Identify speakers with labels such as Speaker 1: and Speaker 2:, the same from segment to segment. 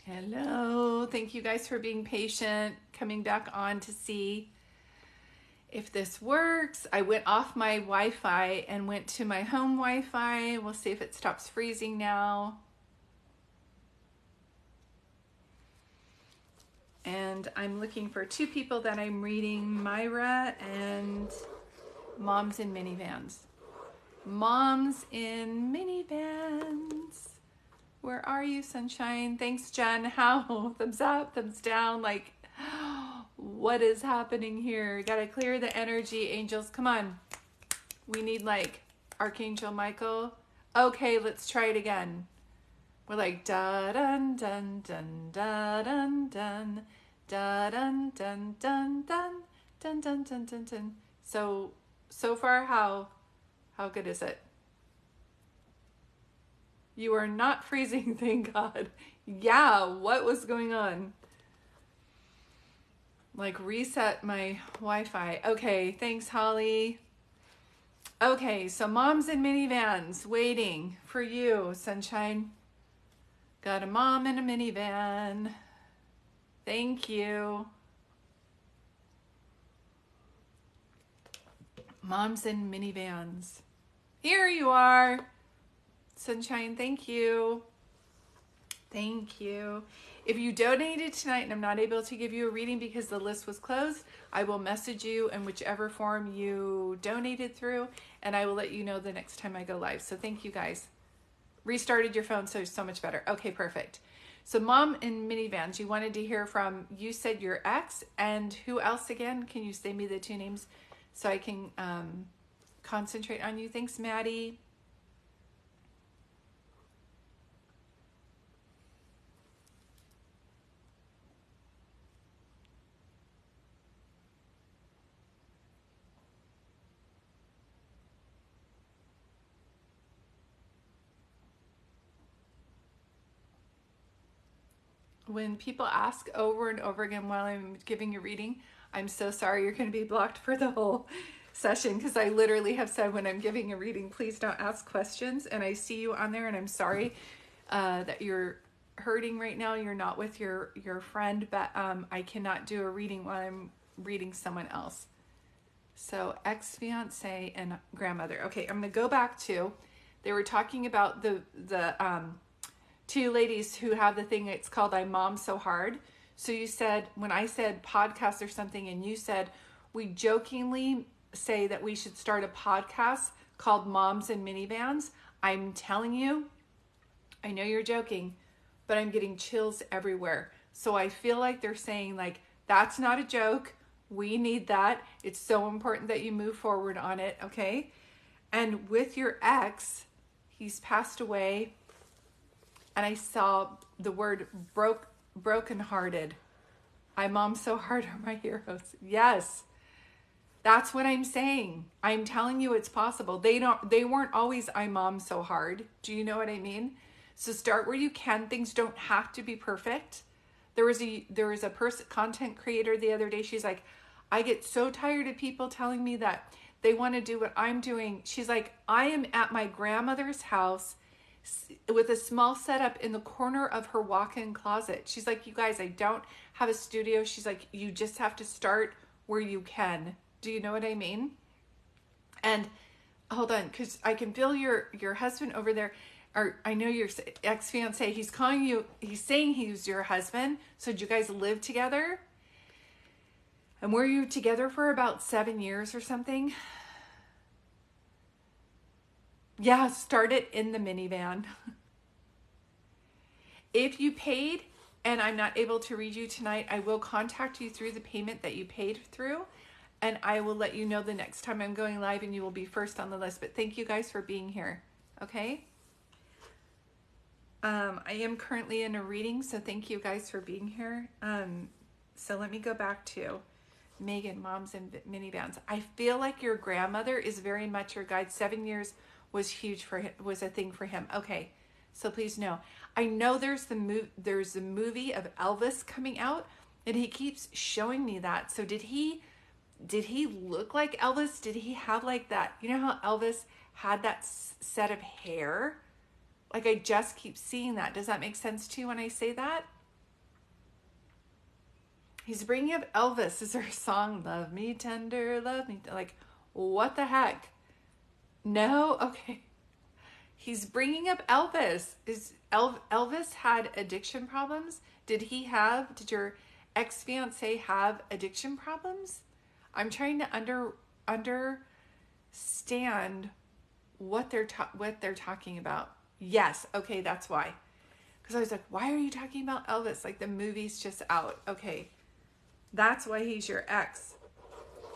Speaker 1: Hello. Thank you guys for being patient, coming back on to see if this works. I went off my Wi-Fi and went to my home Wi-Fi. We'll see if it stops freezing now. And I'm looking for two people that I'm reading, Myra and Moms in Minivans. Moms in Minivans. Where are you, sunshine? Thanks, Jen. How? Thumbs up, thumbs down. Like, what is happening here? Gotta clear the energy, angels. Come on. We need like Archangel Michael. Okay, let's try it again. We're like da dun dun dun da dun dun da dun dun dun dun dun dun dun dun dun. So far, how good is it? You are not freezing, thank God. Yeah, what was going on? Like reset my Wi-Fi. Okay, thanks, Holly. Okay, so moms in minivans waiting for you, sunshine. Got a mom in a minivan. Thank you. Moms in minivans. Here you are. Sunshine, thank you. Thank you. If you donated tonight and I'm not able to give you a reading because the list was closed, I will message you in whichever form you donated through, and I will let you know the next time I go live. So thank you guys. Restarted your phone, so much better. Okay, perfect. So mom in minivans, you wanted to hear from, you said your ex, and who else again? Can you say me the two names so I can concentrate on you? Thanks, Maddie. When people ask over and over again while I'm giving a reading, I'm so sorry, you're going to be blocked for the whole session, because I literally have said when I'm giving a reading, please don't ask questions. And I see you on there, and I'm sorry that you're hurting right now. You're not with your friend, but I cannot do a reading while I'm reading someone else. So ex-fiance and grandmother. Okay, I'm going to go back to, they were talking about the two ladies who have the thing, it's called I Mom So Hard. So you said, when I said podcast or something, and you said, we jokingly say that we should start a podcast called Moms in Minivans. I'm telling you, I know you're joking, but I'm getting chills everywhere. So I feel like they're saying like, that's not a joke. We need that. It's so important that you move forward on it. Okay. And with your ex, he's passed away. And I saw the word brokenhearted. I Mom So Hard are my heroes. Yes, that's what I'm saying. I'm telling you it's possible. They weren't always I Mom So Hard. Do you know what I mean? So start where you can. Things don't have to be perfect. There was a content creator the other day. She's like, I get so tired of people telling me that they want to do what I'm doing. She's like, I am at my grandmother's house with a small setup in the corner of her walk-in closet. She's like, you guys, I don't have a studio. She's like, you just have to start where you can. Do you know what I mean? And hold on, because I can feel your husband over there, or I know your ex-fiance, he's calling you, he's saying he's your husband. So did you guys live together? And were you together for about 7 years or something? Yeah, start it in the minivan. If you paid and I'm not able to read you tonight, I will contact you through the payment that you paid through, and I will let you know the next time I'm going live, and you will be first on the list. But thank you guys for being here. Okay. I am currently in a reading, so thank you guys for being here. So let me go back to Megan, Moms in Minivans. I feel like your grandmother is very much your guide. 7 years was huge for him, was a thing for him. Okay, so please know. I know there's the movie of Elvis coming out, and he keeps showing me that. So did he look like Elvis? Did he have like that? You know how Elvis had that set of hair? Like I just keep seeing that. Does that make sense to you when I say that? He's bringing up Elvis. Is there a song, Love Me Tender, Love Me? Like, what the heck? No? Okay. He's bringing up Elvis. Elvis had addiction problems? Did your ex-fiance have addiction problems? I'm trying to understand what they're talking about. Yes, okay, that's why. Because I was like, why are you talking about Elvis? Like the movie's just out. Okay, that's why he's your ex.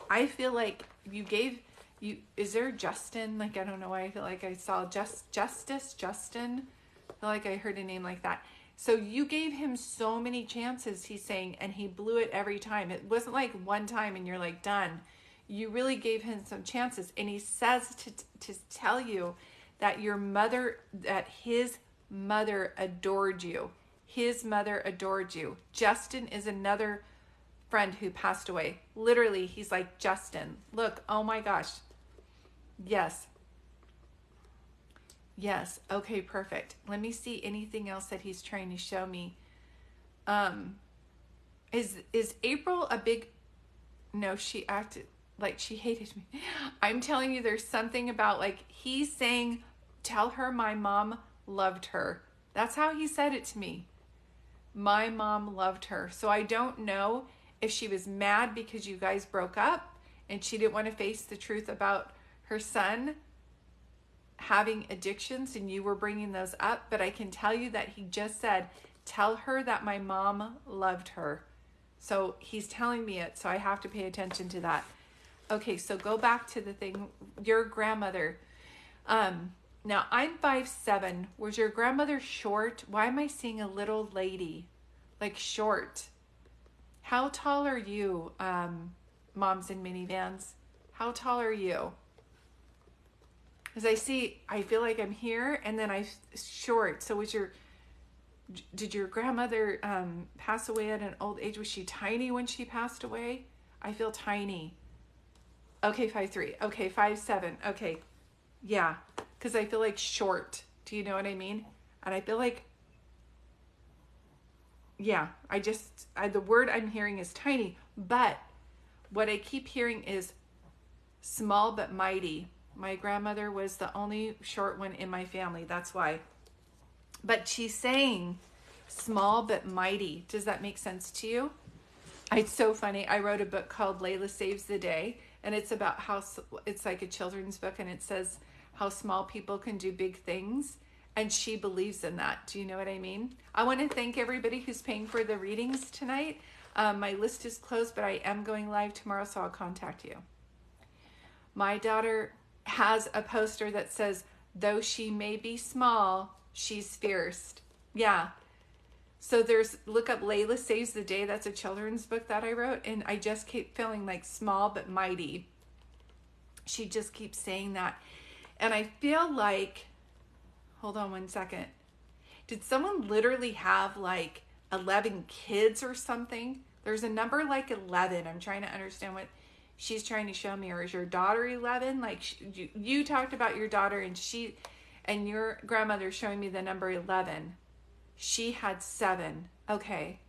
Speaker 1: I feel like you gave you. Is there Justin? Like I don't know why I feel like I saw Justin. I feel like I heard a name like that. So you gave him so many chances. He's saying, and he blew it every time. It wasn't like one time and you're like done. You really gave him some chances, and he says to tell you that his mother adored you. His mother adored you. Justin is another friend who passed away. Literally, he's like, Justin, look, oh my gosh. Yes. Yes. Okay, perfect. Let me see anything else that he's trying to show me. Is April a big... No, she acted like she hated me. I'm telling you, there's something about like he's saying, tell her my mom loved her. That's how he said it to me. My mom loved her. So I don't know if she was mad because you guys broke up and she didn't want to face the truth about her son having addictions and you were bringing those up. But I can tell you that he just said, tell her that my mom loved her. So he's telling me it. So I have to pay attention to that. Okay, so go back to the thing, your grandmother. Now I'm 5'7". Was your grandmother short? Why am I seeing a little lady, like short? How tall are you, moms in minivans? How tall are you? As I feel like I'm here, and then short. So did your grandmother pass away at an old age? Was she tiny when she passed away? I feel tiny. Okay, 5'3". Okay, 5'7". Okay, yeah, because I feel like short. Do you know what I mean? And I feel like, yeah, the word I'm hearing is tiny, but what I keep hearing is small but mighty. My grandmother was the only short one in my family. That's why. But she's saying small but mighty. Does that make sense to you? It's so funny. I wrote a book called Layla Saves the Day, and it's about how it's like a children's book, and it says how small people can do big things, and she believes in that. Do you know what I mean? I want to thank everybody who's paying for the readings tonight. My list is closed, but I am going live tomorrow, so I'll contact you. My daughter has a poster that says, though she may be small, she's fierce. Yeah. So look up Layla Saves the Day. That's a children's book that I wrote. And I just keep feeling like small but mighty. She just keeps saying that. And I feel like, hold on one second. Did someone literally have like 11 kids or something? There's a number like 11. I'm trying to understand what she's trying to show me. Or is your daughter 11? Like you talked about your daughter and your grandmother showing me the number 11. She had 7. Okay.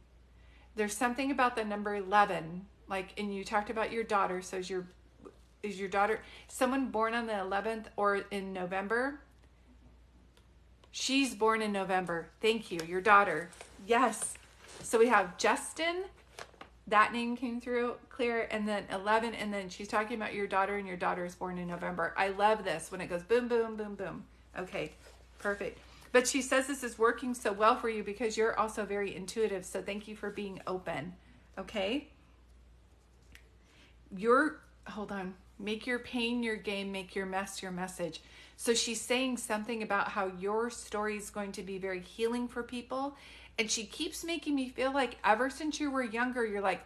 Speaker 1: There's something about the number 11. Like, and you talked about your daughter. So is your daughter someone born on the 11th or in November? She's born in November. Thank you. Your daughter. Yes. So we have Justin. That name came through clear. And then 11. And then she's talking about your daughter, and your daughter is born in November. I love this when it goes boom, boom, boom, boom. Okay. Perfect. But she says this is working so well for you because you're also very intuitive. So thank you for being open. Okay? Hold on. Make your pain your game, make your mess your message. So she's saying something about how your story is going to be very healing for people. And she keeps making me feel like ever since you were younger, you're like,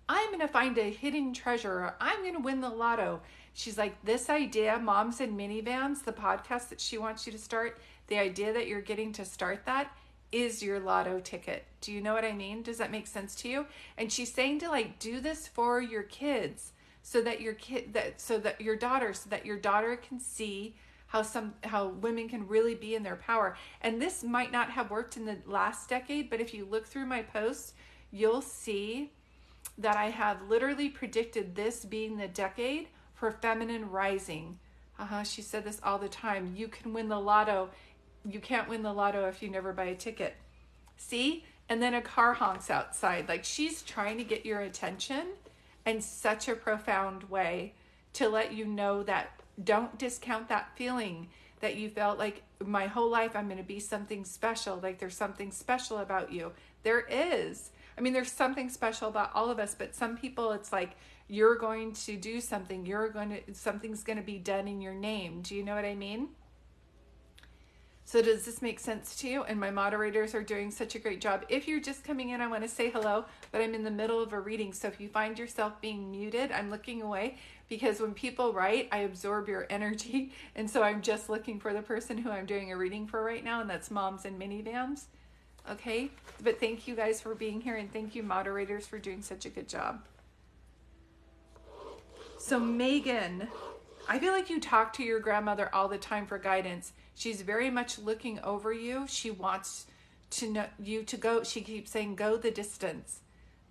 Speaker 1: I'm going to find a hidden treasure, or I'm going to win the lotto. She's like, this idea, Moms in Minivans, the podcast that she wants you to start, the idea that you're getting to start that is your lotto ticket. Do you know what I mean? Does that make sense to you? And she's saying to like do this for your kids so that your daughter can see how women can really be in their power. And this might not have worked in the last decade, but if you look through my posts, you'll see that I have literally predicted this being the decade for feminine rising. She said this all the time. You can win the lotto. You can't win the lotto if you never buy a ticket. See? And then a car honks outside. Like, she's trying to get your attention in such a profound way to let you know that don't discount that feeling that you felt like my whole life I'm going to be something special. Like, there's something special about you. There is. I mean, there's something special about all of us, but some people it's like you're going to do something. Something's going to be done in your name. Do you know what I mean? So does this make sense to you? And my moderators are doing such a great job. If you're just coming in, I want to say hello, but I'm in the middle of a reading. So if you find yourself being muted, I'm looking away because when people write, I absorb your energy. And so I'm just looking for the person who I'm doing a reading for right now, and that's Moms in Minivans. Okay? But thank you guys for being here, and thank you moderators for doing such a good job. So Megan, I feel like you talk to your grandmother all the time for guidance. She's very much looking over you. She wants to know you to go. She keeps saying, go the distance.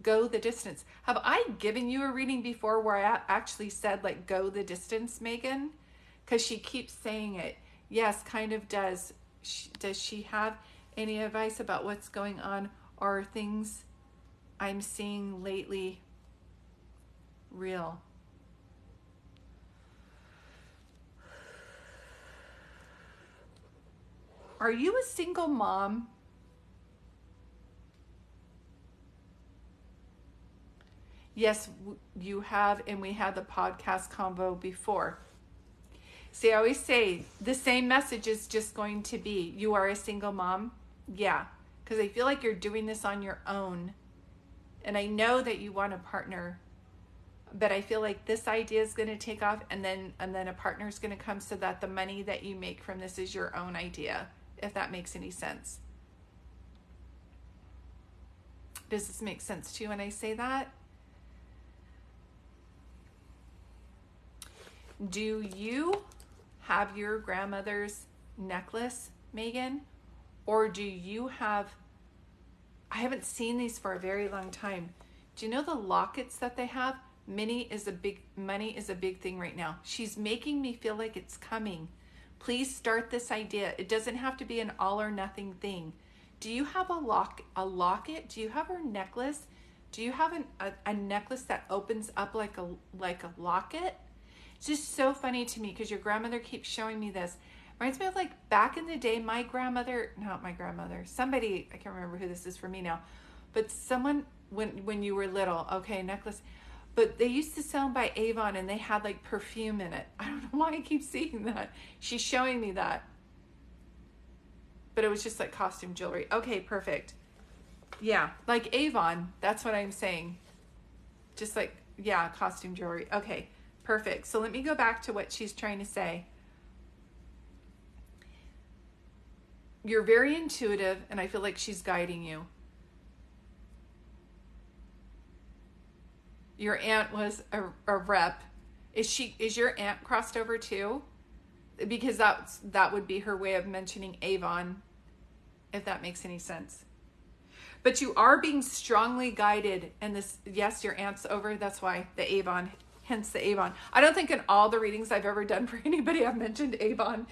Speaker 1: Go the distance. Have I given you a reading before where I actually said, like, go the distance, Megan? Because she keeps saying it. Yes, kind of does. Does she have any advice about what's going on or things I'm seeing lately real? Are you a single mom? Yes, you have, and we had the podcast convo before. See, I always say the same message is just going to be, you are a single mom? Yeah, because I feel like you're doing this on your own. And I know that you want a partner, but I feel like this idea is going to take off, and then a partner is going to come so that the money that you make from this is your own idea, if that makes any sense. Does this make sense to you when I say that? Do you have your grandmother's necklace, Megan? Or do you have, I haven't seen these for a very long time. Do you know the lockets that they have? Money is a big thing right now. She's making me feel like it's coming. Please start this idea. It doesn't have to be an all or nothing thing. Do you have a locket? Do you have her necklace? Do you have a necklace that opens up like a locket? It's just so funny to me because your grandmother keeps showing me this. Reminds me of like back in the day, somebody, I can't remember who this is for me now, but someone when you were little, okay, necklace, but they used to sell them by Avon and they had like perfume in it. I don't know why I keep seeing that. She's showing me that. But it was just like costume jewelry. Okay, perfect. Yeah, like Avon, that's what I'm saying. Just like, yeah, costume jewelry. Okay, perfect. So let me go back to what she's trying to say. You're very intuitive, and I feel like she's guiding you. Your aunt was a rep. Is your aunt crossed over too? Because that would be her way of mentioning Avon, if that makes any sense. But you are being strongly guided, and this, yes, your aunt's over. That's why the Avon, hence the Avon. I don't think in all the readings I've ever done for anybody I've mentioned Avon.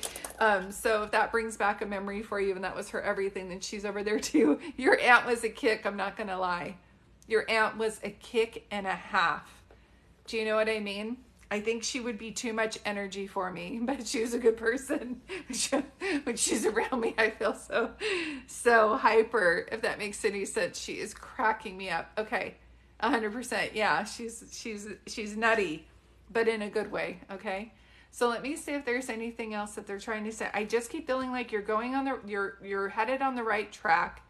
Speaker 1: So if that brings back a memory for you and that was her everything, then she's over there too. Your aunt was a kick, I'm not going to lie. Your aunt was a kick and a half. Do you know what I mean? I think she would be too much energy for me, but she was a good person. When she's around me, I feel so hyper, if that makes any sense. She is cracking me up. Okay, 100%. Yeah, she's nutty, but in a good way, okay? So let me see if there's anything else that they're trying to say. I just keep feeling like you're going on you're headed on the right track.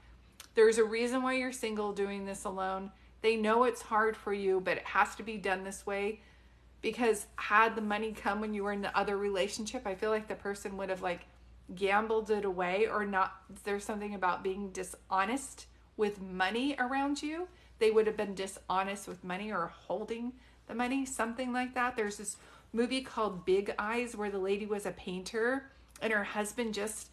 Speaker 1: There's a reason why you're single doing this alone. They know it's hard for you, but it has to be done this way. Because had the money come when you were in the other relationship, I feel like the person would have like gambled it away or not. There's something about being dishonest with money around you. They would have been dishonest with money or holding the money, something like that. There's this movie called Big Eyes where the lady was a painter and her husband just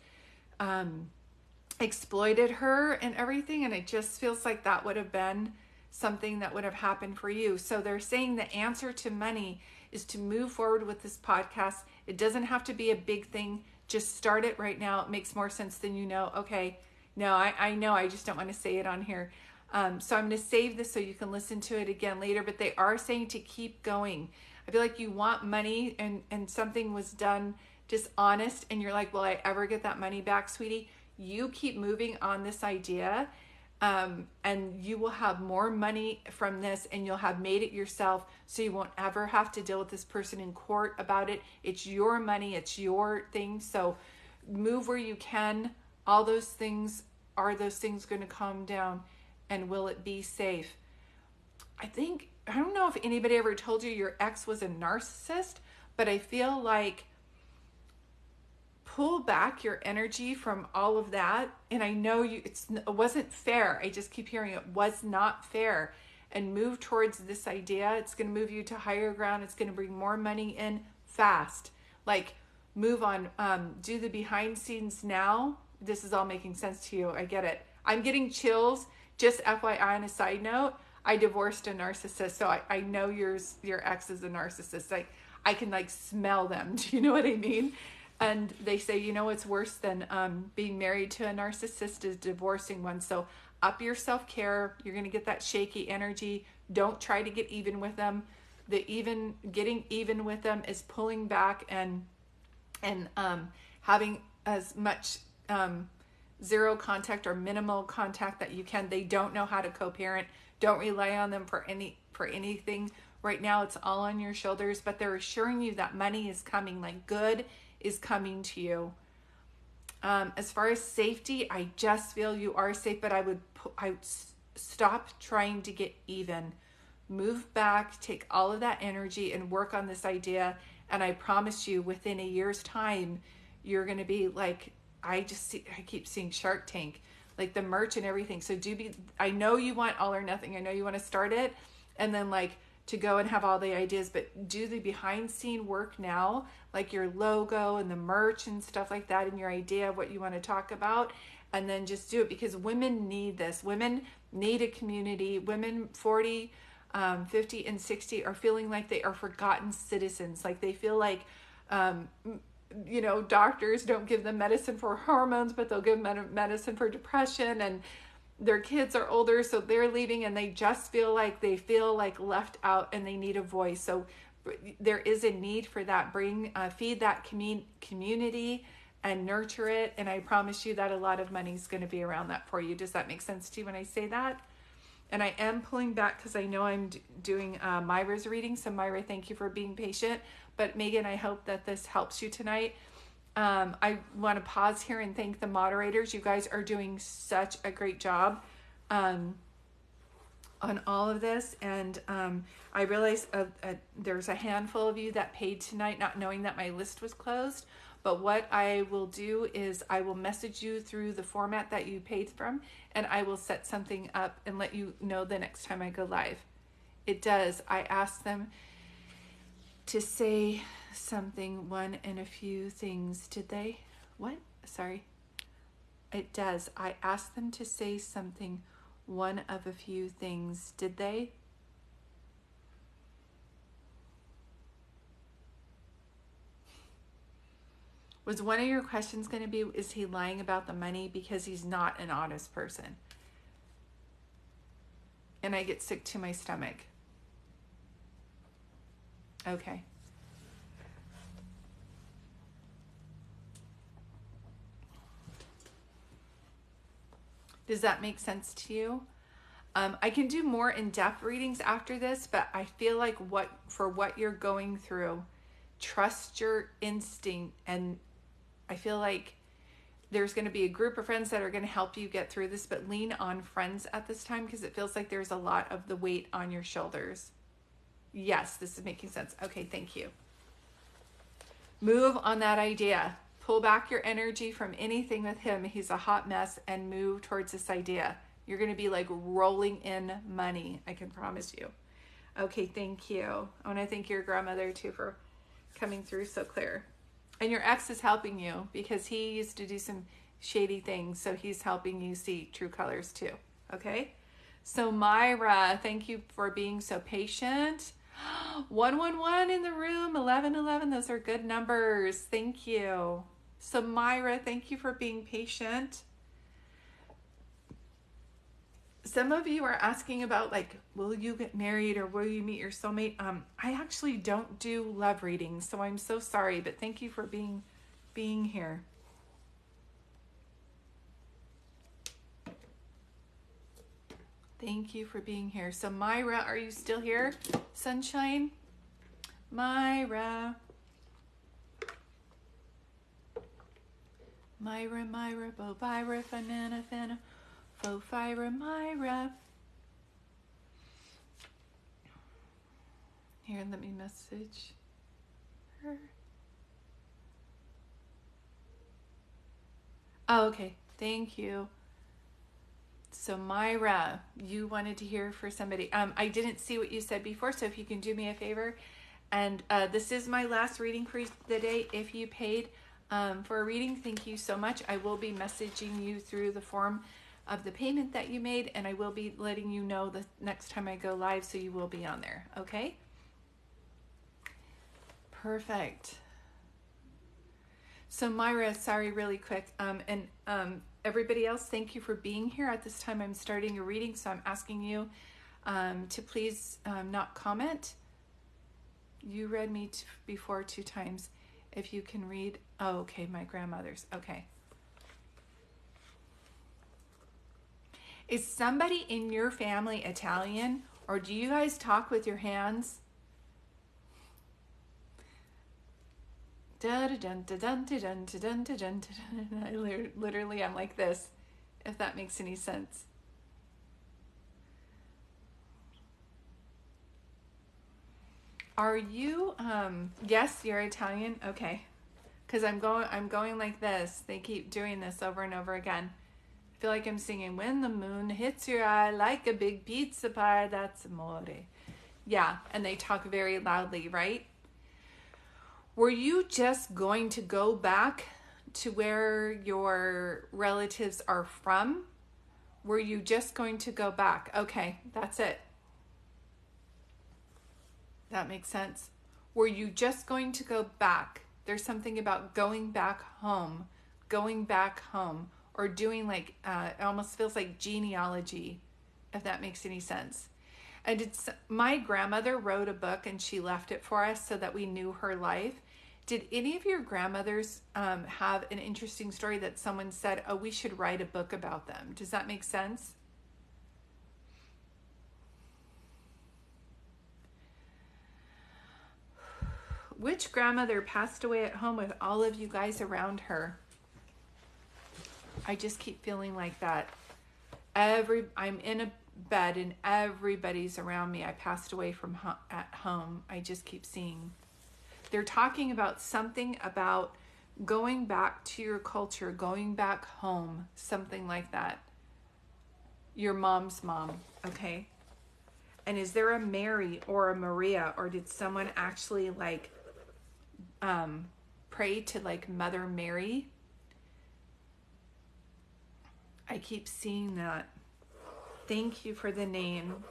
Speaker 1: exploited her and everything. And it just feels like that would have been something that would have happened for you. So they're saying the answer to money is to move forward with this podcast. It doesn't have to be a big thing. Just start it right now. It makes more sense than you know. Okay, no, I know, I just don't want to say it on here. So I'm going to save this so you can listen to it again later, but they are saying to keep going. I feel like you want money and something was done dishonest and you're like, will I ever get that money back, sweetie? You keep moving on this idea, and you will have more money from this, and you'll have made it yourself, so you won't ever have to deal with this person in court about it. It's your money, it's your thing. So move where you can. All those things, are those things going to calm down, and will it be safe? I don't know if anybody ever told you your ex was a narcissist, but I feel like pull back your energy from all of that. And I know it wasn't fair. I just keep hearing it was not fair, and move towards this idea. It's going to move you to higher ground. It's going to bring more money in fast. Like, move on. Do the behind scenes now. This is all making sense to you. I get it. I'm getting chills. Just FYI, on a side note, I divorced a narcissist. So I know your ex is a narcissist. I can like smell them. Do you know what I mean? And they say, you know, what's worse than being married to a narcissist is divorcing one. So up your self-care. You're going to get that shaky energy. Don't try to get even with them. Getting even with them is pulling back and having as much zero contact or minimal contact that you can. They don't know how to co-parent. Don't rely on them for anything. Right now, it's all on your shoulders, but they're assuring you that money is coming, like good is coming to you. As far as safety, I just feel you are safe, but I would stop trying to get even. Move back, take all of that energy and work on this idea. And I promise you, within a year's time, you're going to be like, I keep seeing Shark Tank, like the merch and everything. So I know you want all or nothing. I know you want to start it and then like to go and have all the ideas, but do the behind scene work now, like your logo and the merch and stuff like that, and your idea of what you want to talk about, and then just do it, because women need this. Women need a community. Women 40, 50 and 60 are feeling like they are forgotten citizens. Like they feel like, doctors don't give them medicine for hormones, but they'll give medicine for depression, and their kids are older, so they're leaving, and they just feel like left out, and they need a voice. So there is a need for that. Feed that community and nurture it, and I promise you that a lot of money is going to be around that for you. Does that make sense to you when I say that? And I am pulling back because I know I'm doing Myra's reading. So Myra, thank you for being patient. But Megan, I hope that this helps you tonight. I want to pause here and thank the moderators. You guys are doing such a great job on all of this. And I realize there's a handful of you that paid tonight, not knowing that my list was closed. But what I will do is I will message you through the format that you paid from, and I will set something up and let you know the next time I go live. It does. I asked them to say something, one and a few things. Did they? What? Sorry. It does. I asked them to say something, one of a few things. Did they? Was one of your questions going to be, is he lying about the money? Because he's not an honest person. And I get sick to my stomach. Okay. Does that make sense to you? I can do more in-depth readings after this, but I feel like for what you're going through, trust your instinct. And I feel like there's going to be a group of friends that are going to help you get through this, but lean on friends at this time because it feels like there's a lot of the weight on your shoulders. Yes, this is making sense. Okay, thank you. Move on that idea. Pull back your energy from anything with him. He's a hot mess, and move towards this idea. You're going to be like rolling in money. I can promise you. Okay, thank you. I want to thank your grandmother too for coming through so clear. And your ex is helping you because he used to do some shady things. So he's helping you see true colors too. Okay. So Myra, thank you for being so patient. 111 in the room, 1111. Those are good numbers. Thank you. So Myra, thank you for being patient. Some of you are asking about like, will you get married or will you meet your soulmate? I actually don't do love readings, so I'm so sorry, but thank you for being here. Thank you for being here. So Myra, are you still here? Sunshine? Myra. Myra, Bo, Byra, Fanana, Fana, Fo, Fyra, Myra. Here, let me message her. Oh, okay. Thank you. So Myra, you wanted to hear for somebody. I didn't see what you said before, so if you can do me a favor. And this is my last reading for the day. If you paid for a reading, thank you so much. I will be messaging you through the form of the payment that you made, and I will be letting you know the next time I go live, so you will be on there, okay? Perfect. So Myra, sorry, really quick, and everybody else, thank you for being here. At this time, I'm starting a reading, so I'm asking you to please not comment. You read me before 2 times. If you can read, oh, okay, my grandmother's, okay. Is somebody in your family Italian, or do you guys talk with your hands? I literally am like this, if that makes any sense. Are you yes, you're Italian? Okay. Cuz I'm going like this. They keep doing this over and over again. I feel like I'm singing when the moon hits your eye like a big pizza pie, that's amore. Yeah, and they talk very loudly, right? Were you just going to go back to where your relatives are from? Were you just going to go back? Okay, that's it. That makes sense. Were you just going to go back? There's something about going back home, or doing like, it almost feels like genealogy, if that makes any sense. And my grandmother wrote a book and she left it for us so that we knew her life. Did any of your grandmothers have an interesting story that someone said, oh, we should write a book about them? Does that make sense? Which grandmother passed away at home with all of you guys around her? I just keep feeling like that. I'm in a bed and everybody's around me. I passed away from at home. I just keep seeing. They're talking about something about going back to your culture, going back home, something like that. Your mom's mom, okay? And is there a Mary or a Maria, or did someone actually like pray to like Mother Mary? I keep seeing that. Thank you for the name.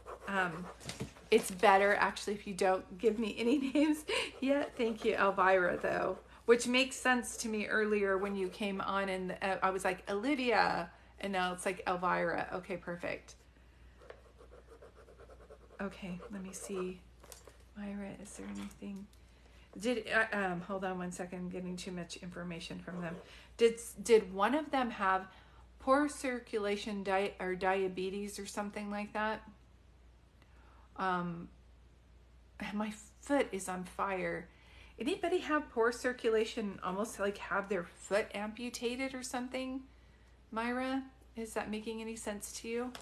Speaker 1: It's better actually if you don't give me any names yet. Thank you, Elvira, though, which makes sense to me earlier when you came on and I was like Olivia, and now it's like Elvira. Okay, perfect. Okay, let me see. Myra, is there anything? Hold on one second. I'm getting too much information from them. Did one of them have poor circulation or diabetes or something like that? My foot is on fire. Anybody have poor circulation, almost like have their foot amputated or something? Myra, is that making any sense to you?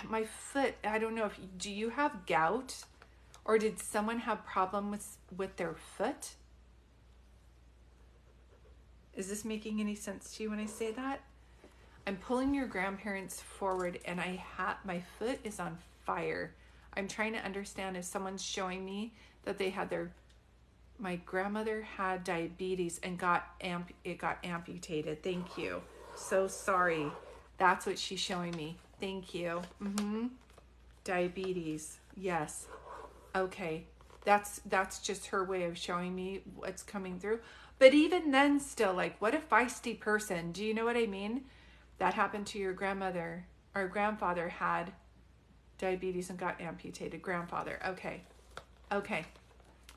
Speaker 1: My foot, I don't know, do you have gout? Or did someone have problems with their foot? Is this making any sense to you when I say that? I'm pulling your grandparents forward and my foot is on fire. I'm trying to understand if someone's showing me that they had my grandmother had diabetes and it got amputated. Thank you. So sorry. That's what she's showing me. Thank you. Diabetes. Yes. Okay. That's just her way of showing me what's coming through. But even then still, like, what a feisty person. Do you know what I mean? That happened to your grandmother. Our grandfather had diabetes and got amputated. Grandfather. Okay. Okay.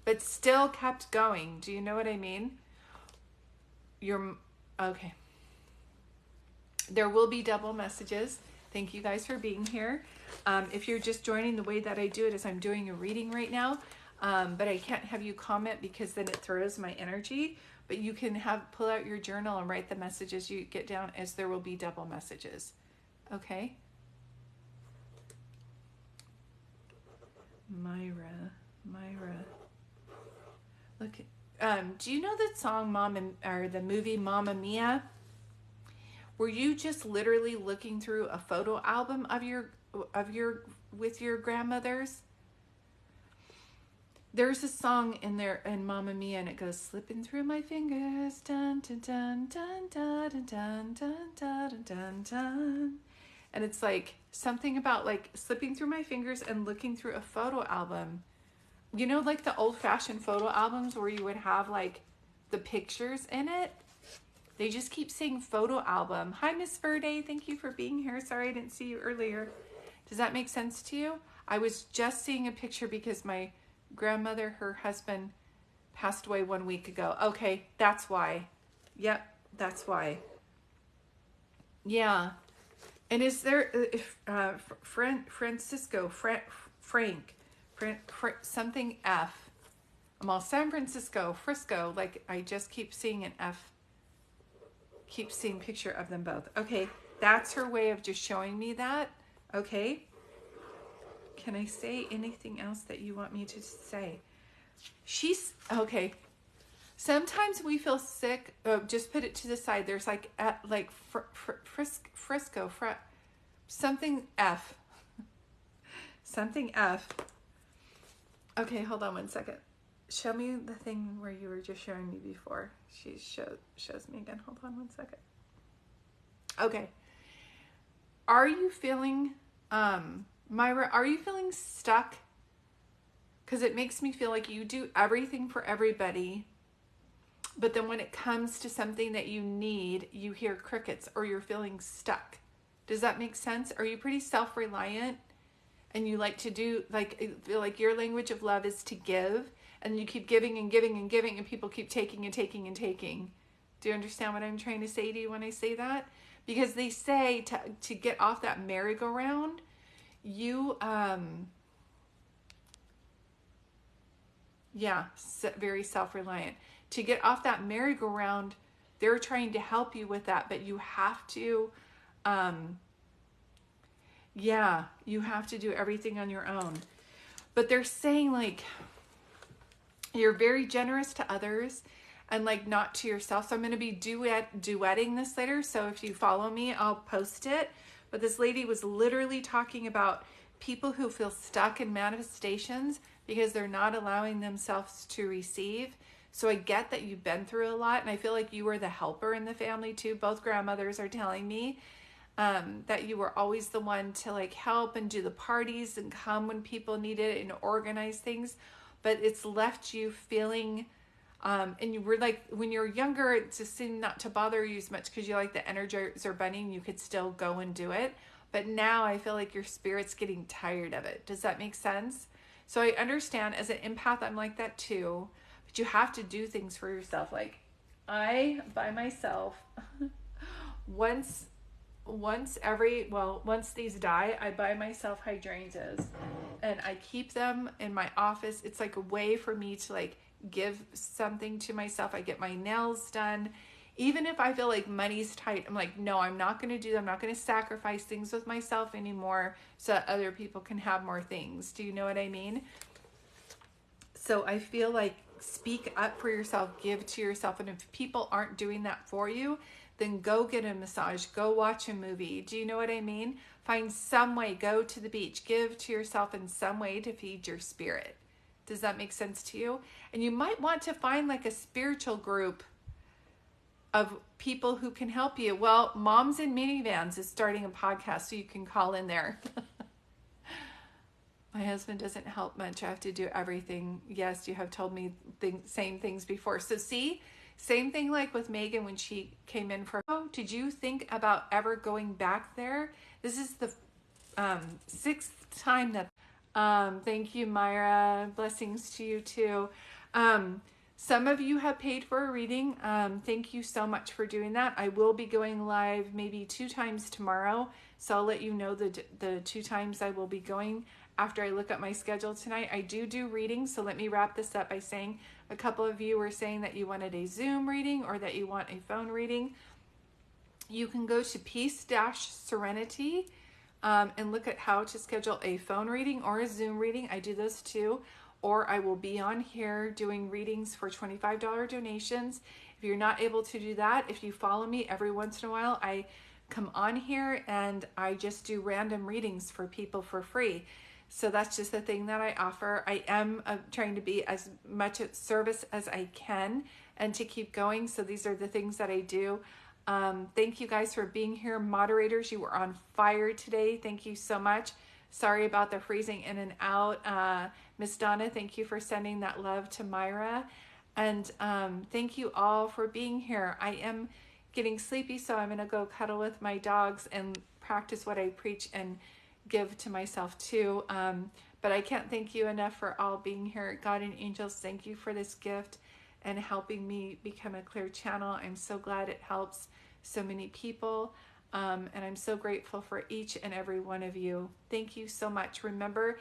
Speaker 1: But still kept going. Do you know what I mean? Okay. There will be double messages. Thank you guys for being here. If you're just joining, the way that I do it is I'm doing a reading right now, but I can't have you comment because then it throws my energy. But you can pull out your journal and write the messages you get down, as there will be double messages. Okay? Myra. Look, do you know that song or the movie Mamma Mia? Were you just literally looking through a photo album of your with your grandmothers? There's a song in there in Mamma Mia, and it goes, slipping through my fingers, dun dun dun dun dun dun dun dun dun dun dun. And it's like something about like slipping through my fingers and looking through a photo album. You know, like the old-fashioned photo albums where you would have like the pictures in it? They just keep saying photo album. Hi, Miss Verde. Thank you for being here. Sorry I didn't see you earlier. Does that make sense to you? I was just seeing a picture because my grandmother, her husband, passed away 1 week ago. Okay, that's why. Yep, that's why. Yeah. And is there Francisco, Frank, something F? I'm all San Francisco, Frisco. Like I just keep seeing an F. Keep seeing picture of them both. Okay, that's her way of just showing me that. Okay. Can I say anything else that you want me to say? Okay. Sometimes we feel sick. Oh, just put it to the side. There's like Frisco, something F. Something F. Okay, hold on 1 second. Show me the thing where you were just showing me before. She shows me again. Hold on 1 second. Okay. Are you feeling, Myra, are you feeling stuck? Because it makes me feel like you do everything for everybody, but then when it comes to something that you need, you hear crickets or you're feeling stuck. Does that make sense? Are you pretty self-reliant and you like to do, feel like your language of love is to give, and you keep giving and giving and giving and people keep taking and taking and taking? Do you understand what I'm trying to say to you when I say that? Because they say to get off that merry-go-round, you, very self-reliant. To get off that merry-go-round, they're trying to help you with that, but you have to, you have to do everything on your own. But they're saying like, you're very generous to others and like not to yourself. So I'm going to be duetting this later. So if you follow me, I'll post it. But this lady was literally talking about people who feel stuck in manifestations because they're not allowing themselves to receive. So I get that you've been through a lot, and I feel like you were the helper in the family too. Both grandmothers are telling me that you were always the one to like help and do the parties and come when people needed it and organize things. But it's left you feeling, and you were like, when you're younger, it just seemed not to bother you as much because you like the Energizer Bunny and you could still go and do it. But now I feel like your spirit's getting tired of it. Does that make sense? So I understand as an empath, I'm like that too. But you have to do things for yourself. Like I, by myself, once these die, I buy myself hydrangeas and I keep them in my office. It's like a way for me to like give something to myself. I get my nails done. Even if I feel like money's tight, I'm like, no, I'm not going to do that. I'm not going to sacrifice things with myself anymore so that other people can have more things. Do you know what I mean? So I feel like speak up for yourself, give to yourself. And if people aren't doing that for you, then go get a massage, go watch a movie. Do you know what I mean? Find some way, go to the beach, give to yourself in some way to feed your spirit. Does that make sense to you? And you might want to find like a spiritual group of people who can help you. Well, Moms in Minivans is starting a podcast, so you can call in there. My husband doesn't help much. I have to do everything. Yes, you have told me same things before. So see, same thing like with Megan when she came in for, oh, did you think about ever going back there? This is the sixth time that, thank you, Myra. Blessings to you too. Some of you have paid for a reading. Thank you so much for doing that. I will be going live maybe 2 times tomorrow. So I'll let you know the 2 times I will be going after I look at my schedule tonight. I do readings. So let me wrap this up by saying a couple of you were saying that you wanted a Zoom reading or that you want a phone reading. You can go to Peace-Serenity and look at how to schedule a phone reading or a Zoom reading. I do those too. Or I will be on here doing readings for $25 donations. If you're not able to do that, if you follow me every once in a while, I come on here and I just do random readings for people for free. So that's just the thing that I offer. I am trying to be as much at service as I can and to keep going. So these are the things that I do. Thank you guys for being here. Moderators, you were on fire today. Thank you so much. Sorry about the freezing in and out. Miss Donna, thank you for sending that love to Myra. And thank you all for being here. I am getting sleepy, so I'm going to go cuddle with my dogs and practice what I preach and give to myself too. But I can't thank you enough for all being here. God and angels, thank you for this gift and helping me become a clear channel. I'm so glad it helps so many people. And I'm so grateful for each and every one of you. Thank you so much. Remember,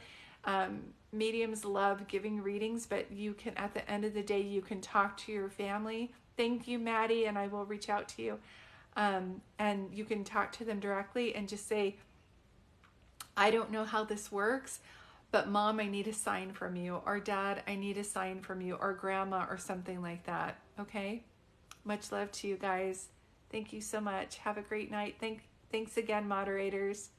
Speaker 1: mediums love giving readings, but you can, at the end of the day, you can talk to your family. Thank you, Maddie, and I will reach out to you. And you can talk to them directly and just say, I don't know how this works, but Mom, I need a sign from you, or Dad, I need a sign from you, or Grandma, or something like that. Okay? Much love to you guys. Thank you so much. Have a great night. Thanks again, moderators.